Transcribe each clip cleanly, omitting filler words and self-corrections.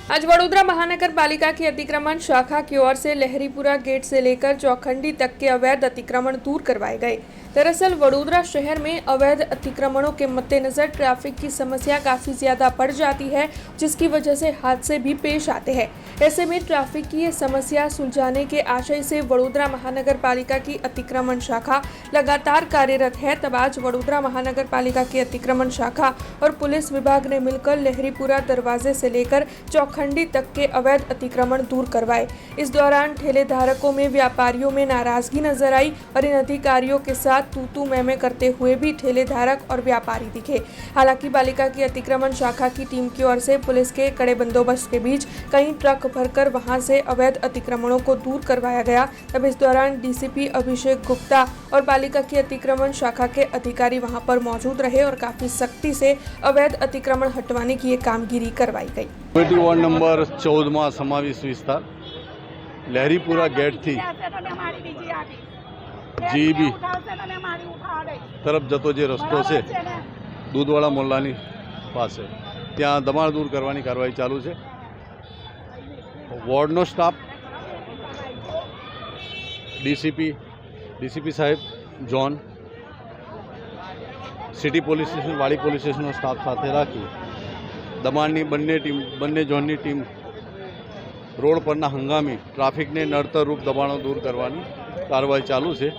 आज वडोदरा महानगर पालिका की अतिक्रमण शाखा की ओर से लहरीपुरा गेट से लेकर चौखंडी तक के अवैध अतिक्रमण दूर करवाए गए। दरअसल वडोदरा शहर में अवैध अतिक्रमणों के मद्देनजर ट्रैफिक की समस्या काफी ज्यादा बढ़ जाती है, जिसकी वजह से हादसे भी पेश आते हैं। ऐसे में ट्रैफिक की ये समस्या सुलझाने के आशय से वडोदरा महानगर पालिका की अतिक्रमण शाखा लगातार कार्यरत है। तब आज वडोदरा महानगर पालिका की अतिक्रमण शाखा और पुलिस विभाग ने मिलकर लहरीपुरा दरवाजे से लेकर चौखंडी तक के अवैध अतिक्रमण दूर करवाए। इस दौरान ठेले धारकों में व्यापारियों में नाराजगी नजर आई और इन अधिकारियों के साथ तू मैं करते हुए भी ठेले धारक और व्यापारी दिखे। हालांकि पालिका की अतिक्रमण शाखा की टीम की ओर से पुलिस के कड़े बंदोबस्त के बीच कई ट्रक भरकर वहां से अवैध अतिक्रमणों को दूर करवाया गया। तब इस दौरान डीसीपी अभिषेक गुप्ता और पालिका की अतिक्रमण शाखा के अधिकारी वहां पर मौजूद रहे और काफी सख्ती से अवैध अतिक्रमण हटवाने की ये कामगिरी करवाई गई। वॉर्ड नंबर 14 में समावेश विस्तार लहरीपुरा गेट थी जीबी तरफ जतो जे रस्तो है दूधवाड़ा मोहल्लानी पासे त्या दबाण दूर करवानी कार्रवाई चालू है। वॉर्डनो स्टाफ डीसीपी साहेब जोन सिटी पोलीस स्टेशन वाड़ी पोलीस स्टेशन स्टाफ साथे राखी दबाणनी बंने जोननी टीम रोड परना हंगामी ट्राफिक ने नड़तर रूप दबाणों दूर करवानी कार्रवाई चालू है।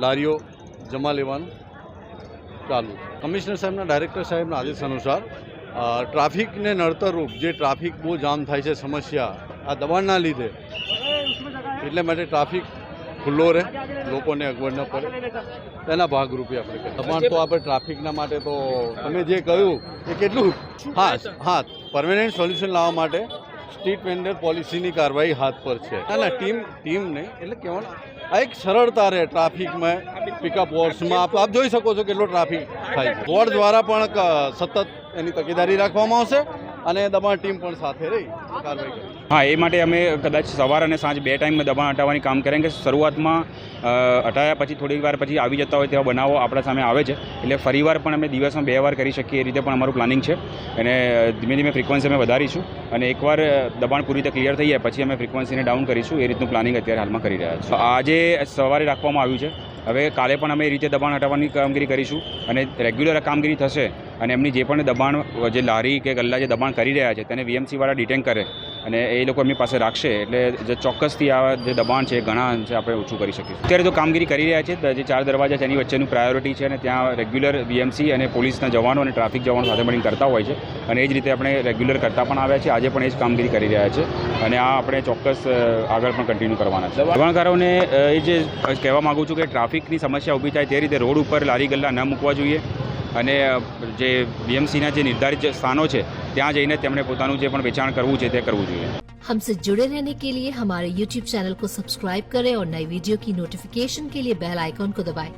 लारीओ जमा लेवानुं चालू। कमिश्नर साहेबना डायरेक्टर साहेबना आदेश अनुसार ट्राफिक ने नड़तर रूप जे ट्राफिक बहुत जाम थाय छे समस्या आ दबाणना लीधे एटले माटे ट्राफिक खुल्लो रहे लोकोने अगवड न पड़े तेना भागरूपे आपणे दबाण तो आपणे ट्राफिकना माटे तो तमे जे कह्युं ए केटલું हाँ परमानेंट सोल्यूशन लाववा माटे स्ट्रीट वेंडर पॉलिसीनी कार्रवाई हाथ पर है। ना टीम नहीं એટલે કહેવાનું આ એક સરળતા રહે ટ્રાફિક में पिकअप वॉर्ड्स में आप જોઈ શકો છો કેટલો ટ્રાફિક થાય છે। વોર્ડ દ્વારા પણ સતત એની તકેદારી રાખવામાં આવશે અને દબાણ ટીમ પણ સાથે રહી કાર્યવાહી કરશે। हाँ ये माटे अमे कदाच सवार और सांज बे टाइम में दबाण हटाववानी काम करेंगे। शुरुआत में हटाया पछी थोड़ी वार पछी आवी जता होय तेवा बनावो आपणा सामे आवे छे एटले फरीवार पण अमे दिवस में 2 વાર करी शकीए ए रीते पण अमारुं प्लानिंग छे अने धीमे धीमे फ्रीक्वन्सी अमे वधारीशुं अने एकवार दबाण पूरी रीते क्लियर थई जाय पछी अमे फ्रीक्वन्सीने डाउन करीशुं ए रीतनुं प्लानिंग अत्यारे हालमां करी रह्या छीए। आजे सवारे राखवामां आव्युं छे, हवे काले पण अमे ए रीते दबाण हटाववानी कामगीरी करीशुं अने रेग्युलर कामगीरी थशे अने एमनी जे पण दबाण जे लारी के गल्ला जे दबाण करी रह्या छे तेने वीएमसी वाळा डिटेन करे અને એ લોકો એમની પાસે રાખશે એટલે જે ચોક્કસથી આ જે દબાણ છે ઘણા અંશે આપણે ઓછું કરી શકીશું। અત્યારે તો કામગીરી કરી રહ્યા છે, જે 4 દરવાજા છે એની વચ્ચેનું પ્રાયોરિટી છે અને ત્યાં રેગ્યુલર વીએમસી અને પોલીસના જવાનો અને ટ્રાફિક જવાનો સાથે મળીને કરતા હોય છે અને એ જ રીતે આપણે રેગ્યુલર કરતા પણ આવ્યા છે। આજે પણ એ જ કામગીરી કરી રહ્યા છે અને આ આપણે ચોક્કસ આગળ પણ કન્ટિન્યુ કરવાના છે। દબાણકારોને એ જે કહેવા માગું છું કે ટ્રાફિકની સમસ્યા ઊભી થાય તે રીતે રોડ ઉપર લારી ગલ્લા ન મૂકવા જોઈએ અને જે વીએમસીના જે નિર્ધારિત સ્થાનો છે ત્યાં જઈને તેમણે પોતાનું જે પણ વેચાણ કરવું છે તે કરવું જોઈએ। हमसे जुड़े रहने के लिए हमारे YouTube चैनल को सब्सक्राइब करें और नई वीडियो की नोटिफिकेशन के लिए बेल आइकॉन को दबाएं।